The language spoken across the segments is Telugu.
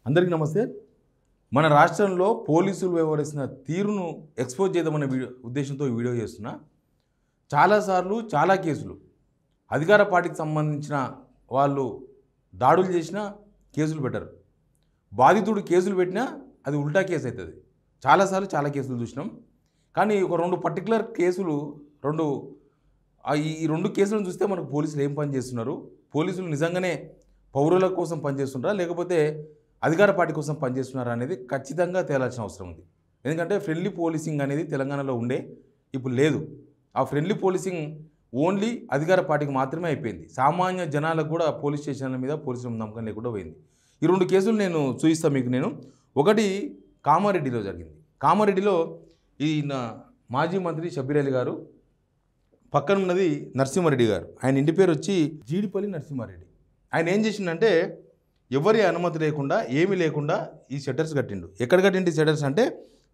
అందరికీ నమస్తే. మన రాష్ట్రంలో పోలీసులు వ్యవహరిస్తున్న తీరును ఎక్స్‌పోజ్ చేద్దామనే ఉద్దేశంతో ఈ వీడియో చేస్తున్నా. చాలాసార్లు చాలా కేసులు అధికార పార్టీకి సంబంధించిన వాళ్ళు దాడులు చేసినా కేసులు పెట్టరు. బాధితుడు కేసులు పెట్టినా అది ఉల్టా కేసు అవుతుంది. చాలాసార్లు చాలా కేసులు చూసినాం. కానీ ఒక రెండు పర్టికులర్ కేసులు ఈ రెండు కేసులను చూస్తే మనకు పోలీసులు ఏం పని చేస్తున్నారు, పోలీసులు నిజంగానే పౌరుల కోసం పనిచేస్తున్నారా లేకపోతే అధికార పార్టీ కోసం పనిచేస్తున్నారా అనేది ఖచ్చితంగా తేలాల్సిన అవసరం ఉంది. ఎందుకంటే ఫ్రెండ్లీ పోలీసింగ్ అనేది తెలంగాణలో ఉండే, ఇప్పుడు లేదు. ఆ ఫ్రెండ్లీ పోలీసింగ్ ఓన్లీ అధికార పార్టీకి మాత్రమే అయిపోయింది. సామాన్య జనాలకు కూడా పోలీస్ స్టేషన్ల మీద పోలీసుల నమ్మకం లేకుండా పోయింది. ఈ రెండు కేసులు నేను చూపిస్తాను మీకు. ఒకటి కామారెడ్డిలో జరిగింది. కామారెడ్డిలో ఈయన మాజీ మంత్రి షబ్బీర్ అలీ గారు, పక్కన ఉన్నది నరసింహారెడ్డి గారు. ఆయన ఇంటి పేరు వచ్చి జీడిపల్లి నరసింహారెడ్డి. ఆయన ఏం చేసిండంటే ఎవరి అనుమతి లేకుండా ఏమీ లేకుండా ఈ షట్టర్స్ కట్టిండు. ఎక్కడ కట్టిండు ఈ షట్టర్స్ అంటే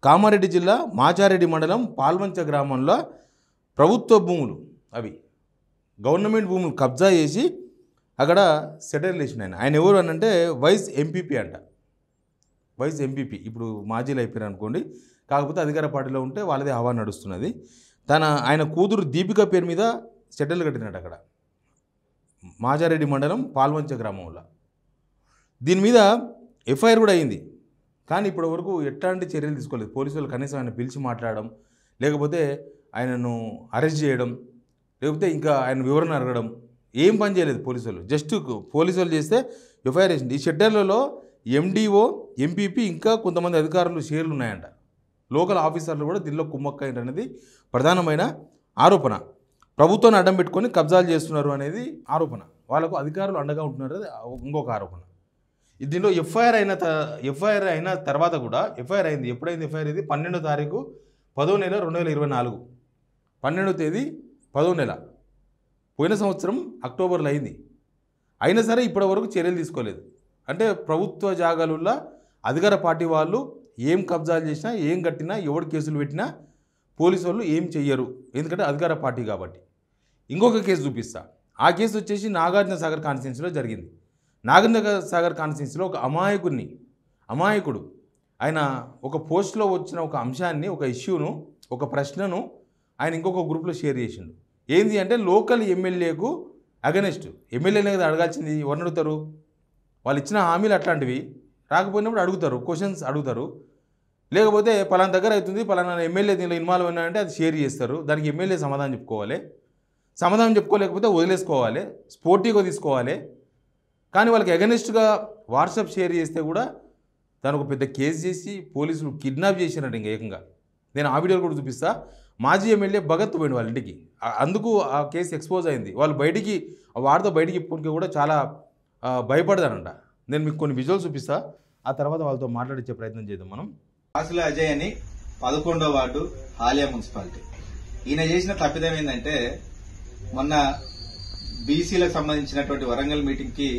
కామారెడ్డి జిల్లా మాచారెడ్డి మండలం పాల్వంచ గ్రామంలో ప్రభుత్వ భూములు, అవి గవర్నమెంట్ భూములు కబ్జా చేసి అక్కడ షట్టర్లు వేసిన ఆయన ఎవరు అని అంటే వైస్ ఎంపీపీ అంట. వైస్ ఎంపీపీ ఇప్పుడు మాజీలు అయిపోయారు అనుకోండి, కాకపోతే అధికార పార్టీలో ఉంటే వాళ్ళదే హవా నడుస్తున్నది. ఆయన కూతురు దీపిక పేరు మీద షట్టర్లు కట్టినట్టు అక్కడ మాచారెడ్డి మండలం పాల్వంచ గ్రామంలో. దీని మీద ఎఫ్ఐఆర్ కూడా అయింది. కానీ ఇప్పటి వరకు ఎట్లాంటి చర్యలు తీసుకోలేదు. పోలీసులు కనీసం ఆయన పిలిచి మాట్లాడడం, లేకపోతే ఆయనను అరెస్ట్ చేయడం, లేకపోతే ఇంకా ఆయన వివరణ అడగడం, ఏం పని చేయలేదు పోలీసులు. జస్ట్ పోలీసులు చేస్తే ఎఫ్ఐఆర్ వేసింది. ఈ షెడ్యూల్లో ఎండిఓ, ఎంపీపీ ఇంకా కొంతమంది అధికారులు షేర్లు ఉన్నాయంట. లోకల్ ఆఫీసర్లు కూడా దీనిలో కుమ్మక్కయ్యారనేది ప్రధానమైన ఆరోపణ. ప్రభుత్వాన్ని అడ్డం పెట్టుకొని కబ్జాలు చేస్తున్నారు అనేది ఆరోపణ. వాళ్ళకు అధికారులు అండగా ఉంటున్నారు ఇంకొక ఆరోపణ. దీనిలో ఎఫ్ఐఆర్ అయిన తర్వాత కూడా ఎఫ్ఐఆర్ అయింది. ఎప్పుడైంది ఎఫ్ఐఆర్? ఇది 12వ తారీఖు 10వ నెల 2024, 12వ తేదీ 10వ నెల, పోయిన సంవత్సరం అక్టోబర్లో అయింది. అయినా సరే ఇప్పటి వరకు చర్యలు తీసుకోలేదు. అంటే ప్రభుత్వ జాగాలలో అధికార పార్టీ వాళ్ళు ఏం కబ్జాలు చేసినా, ఏం కట్టినా, ఎవరు కేసులు పెట్టినా పోలీసు వాళ్ళు ఏం చెయ్యరు, ఎందుకంటే అధికార పార్టీ కాబట్టి. ఇంకొక కేసు చూపిస్తా. ఆ కేసు వచ్చేసి నాగార్జున సాగర్ కాన్స్టిట్యున్సీలో జరిగింది. నాగార్జున సాగర్ కాన్స్టిట్యున్సీలో ఒక అమాయకుడు ఆయన ఒక పోస్ట్లో వచ్చిన ఒక అంశాన్ని, ఒక ఇష్యూను, ఒక ప్రశ్నను ఆయన ఇంకొక గ్రూప్లో షేర్ చేసిండు. ఏంది అంటే లోకల్ ఎమ్మెల్యేకు అగనెస్ట్. ఎమ్మెల్యేనే కదా అడగాల్సింది, ఎవరిని అడుగుతారు? వాళ్ళు ఇచ్చిన హామీలు అట్లాంటివి, రాకపోయినప్పుడు అడుగుతారు, క్వశ్చన్స్ అడుగుతారు. లేకపోతే పలానా దగ్గర అవుతుంది, పలానా ఎమ్మెల్యే దీనిలో ఇన్వాల్వ్ అయినారంటే అది షేర్ చేస్తారు. దానికి ఎమ్మెల్యే సమాధానం చెప్పుకోవాలి. సమాధానం చెప్పుకోలేకపోతే వదిలేసుకోవాలి, స్పోర్టివ్గా తీసుకోవాలి. కానీ వాళ్ళకి అగెనిస్ట్గా వాట్సాప్ షేర్ చేస్తే కూడా దాని ఒక పెద్ద కేసు చేసి పోలీసులు కిడ్నాప్ చేసినట్టు ఇంకా ఏకంగా. నేను ఆ వీడియోలు కూడా చూపిస్తా. మాజీ ఎమ్మెల్యే భగత్ పోయింది వాళ్ళ ఇంటికి. అందుకు ఆ కేసు ఎక్స్పోజ్ అయింది. వాళ్ళు వాడితో బయటికి ఇప్పటికీ కూడా చాలా భయపడతారంట. నేను మీకు కొన్ని విజువల్స్ చూపిస్తా, ఆ తర్వాత వాళ్ళతో మాట్లాడించే ప్రయత్నం చేద్దాం మనం. ఆసుల అజయ్ అని 11వ వార్డు హాలియా మున్సిపాలిటీ. ఈయన చేసిన తప్పిదం ఏంటంటే మొన్న బీసీలకు సంబంధించినటువంటి వరంగల్ మీటింగ్ కి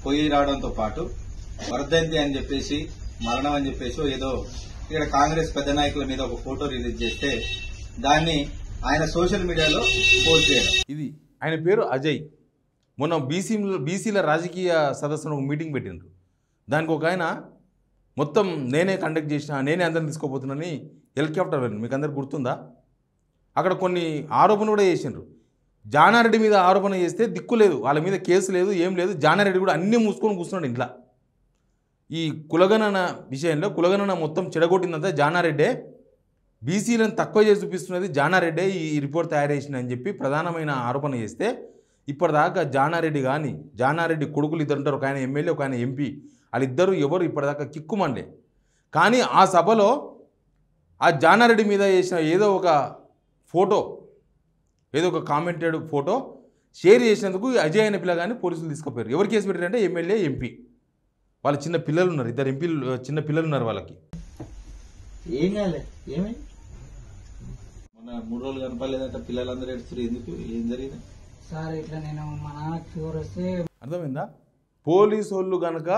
పోయి రావడంతో పాటు వర్ధంతి అని చెప్పేసి, మరణం అని చెప్పేసి ఏదో ఇక్కడ కాంగ్రెస్ పెద్ద నాయకుల మీద ఒక ఫోటో రిలీజ్ చేస్తే దాన్ని ఆయన సోషల్ మీడియాలో పోస్ట్ చేయడం. ఇది ఆయన పేరు అజయ్. మొన్న బీసీల రాజకీయ సదస్సును ఒక మీటింగ్ పెట్టిండ్రు. దానికి ఒక ఆయన మొత్తం నేనే కండక్ట్ చేసిన, నేనే అందరిని తీసుకోపోతున్నానని హెలికాప్టర్ వెళ్ళింది. మీకు అందరికి గుర్తుందా? అక్కడ కొన్ని ఆరోపణలు కూడా చేసిండ్రు. జానారెడ్డి మీద ఆరోపణ చేస్తే దిక్కు లేదు, వాళ్ళ మీద కేసు లేదు, ఏం లేదు. జానారెడ్డి కూడా అన్నీ మూసుకొని కూర్చున్నాడు ఇంట్లో. ఈ కులగణన విషయంలో కులగణన మొత్తం చెడగొట్టిందంతా జానారెడ్డే, బీసీలను తక్కువ చేసి చూపిస్తున్నది జానారెడ్డే ఈ రిపోర్ట్ తయారు చేసిందని చెప్పి ప్రధానమైన ఆరోపణ చేస్తే ఇప్పటిదాకా జానారెడ్డి కొడుకులు ఇద్దరు ఉంటారు, ఒక ఆయన ఎమ్మెల్యే, ఒక ఆయన ఎంపీ. వాళ్ళిద్దరూ ఎవరు ఇప్పటిదాకా కిక్కుమండే. కానీ ఆ సభలో ఆ జానారెడ్డి మీద చేసిన ఏదో ఒక ఫోటో, ఏదో ఒక కామెంటెడ్ ఫోటో షేర్ చేసినందుకు అజయ్ అనే పిల్లగాని పోలీసులు తీసుకుపోయారు. ఎవరు కేసు పెట్టారంటే ఎమ్మెల్యే, ఎంపీ. వాళ్ళ చిన్న పిల్లలు ఉన్నారు, ఇద్దరు ఎంపీలు చిన్న పిల్లలు ఉన్నారు వాళ్ళకి. ఏం కాలే, ఏమైంది? మొన్న 3 రోజులు కనపడలేదంటే పిల్లలందరూ ఏడుస్తారు. ఎందుకు? ఏం జరిగింది సార్? ఇట్లా నేను మా నాన్నకి ఫీవర్ వస్తే. అర్థమైందా? పోలీసు వాళ్ళు కనుక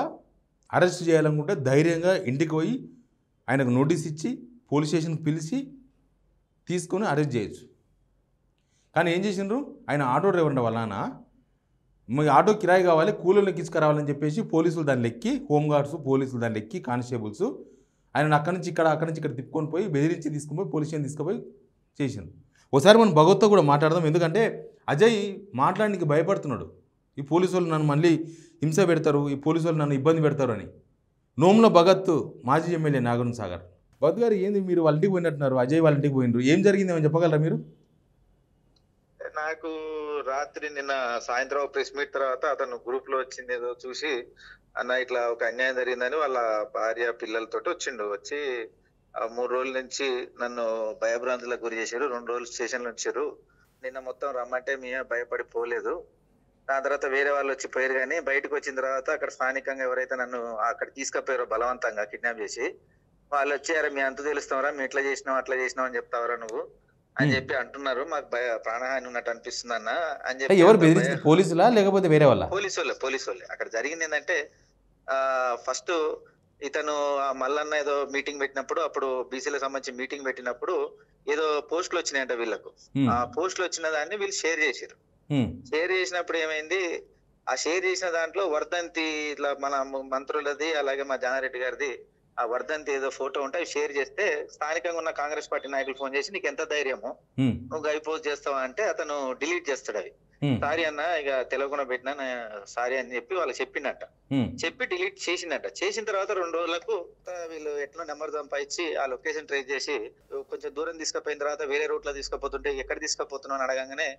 అరెస్ట్ చేయాలనుకుంటే ధైర్యంగా ఇంటికి పోయి ఆయనకు నోటీస్ ఇచ్చి పోలీస్ స్టేషన్కి పిలిచి తీసుకొని అరెస్ట్ చేయొచ్చు. కానీ ఏం చేసిండ్రు? ఆయన ఆటో డ్రైవర్ ఉండే వాళ్ళ నాన్న మీ ఆటో కిరాయి కావాలి, కూలీలకు తీసుకురావాలని చెప్పేసి పోలీసులు దాన్ని ఎక్కి, హోంగార్డ్స్ పోలీసులు దాన్ని ఎక్కి, కానిస్టేబుల్స్ ఆయన అక్కడి నుంచి ఇక్కడ తిప్పుకొని పోయి బెదిరించి తీసుకుని పోయి పోలీస్ స్టేషన్ తీసుకుపోయి చేసింది. ఒకసారి మనం భగవత్తో కూడా మాట్లాడదాం. ఎందుకంటే అజయ్ మాట్లాడడానికి భయపడుతున్నాడు. ఈ పోలీసు వాళ్ళు నన్ను మళ్ళీ హింస పెడతారు, ఈ పోలీసు వాళ్ళు నన్ను ఇబ్బంది పెడతారు అని. నోముల భగత్ మాజీ ఎమ్మెల్యే నాగార్జున సాగర్. భగత్ గారు ఏంది మీరు వాళ్ళ ఇంటికి పోయినట్టున్నారు, అజయ్ వాళ్ళ ఇంటికి పోయినారు, ఏం జరిగింది ఏమని చెప్పగలరా మీరు? నాకు రాత్రి నిన్న సాయంత్రం ప్రెస్ మీట్ తర్వాత అతను గ్రూప్ లో వచ్చింది ఏదో చూసి, అన్న ఇట్లా ఒక అన్యాయం జరిగిందని వాళ్ళ భార్య పిల్లలతో వచ్చిండు. వచ్చి 3 రోజుల నుంచి నన్ను భయభ్రాంతులకు గురి చేశారు, 2 రోజులు స్టేషన్ లో ఉంచారు. నిన్న మొత్తం రమ్మంటే మేము భయపడి పోలేదు. దాని తర్వాత వేరే వాళ్ళు వచ్చి పోయారు. కానీ బయటకు వచ్చిన తర్వాత అక్కడ స్థానికంగా ఎవరైతే నన్ను అక్కడ తీసుకుపోయారో బలవంతంగా కిడ్నాప్ చేసి, వాళ్ళు వచ్చారా మీ అంత తెలుస్తావరా, మేము ఇట్లా చేసినాం అట్లా చేసినాం అని చెప్తావరా నువ్వు అని చెప్పి అంటున్నారు. మాకు ప్రాణహాని ఉన్నట్టు అనిపిస్తుంది అన్న అని చెప్పి. ఎవరు బెదిరిస్తారు, పోలీసులా లేకపోతే వేరే వాళ్ళ? పోలీసు వాళ్ళే. అక్కడ జరిగింది ఏంటంటే, ఫస్ట్ ఇతను మల్లన్న ఏదో మీటింగ్ పెట్టినప్పుడు, అప్పుడు బీసీలకు సంబంధించి మీటింగ్ పెట్టినప్పుడు ఏదో పోస్టులు వచ్చినాయంట వీళ్ళకు. ఆ పోస్టులు వచ్చిన దాన్ని వీళ్ళు షేర్ చేశారు. షేర్ చేసినప్పుడు ఏమైంది, ఆ షేర్ చేసిన దాంట్లో వర్ధంతి ఇట్లా మన మంత్రులది అలాగే మా జానారెడ్డి గారిది ఆ వర్ధంతి ఏదో ఫోటో ఉంటే అవి షేర్ చేస్తే, స్థానికంగా ఉన్న కాంగ్రెస్ పార్టీ నాయకులు ఫోన్ చేసి నీకు ఎంత ధైర్యము నువ్వు గై పోస్ట్ చేస్తావా అంటే అతను డిలీట్ చేస్తాడు అవి. సారీ అన్న ఇక తెలియకుండా పెట్టినా సారీ అని చెప్పి వాళ్ళు చెప్పిండట. చెప్పి డిలీట్ చేసిందట. చేసిన తర్వాత 2 రోజులకు వీళ్ళు ఎట్లా నెంబర్ సంపాదించి ఆ లొకేషన్ ట్రేస్ చేసి కొంచెం దూరం తీసుకుపోయిన తర్వాత వేరే రూట్ లో తీసుకుపోతుంటే ఎక్కడ తీసుకుపోతున్నావు అని అడగంగానే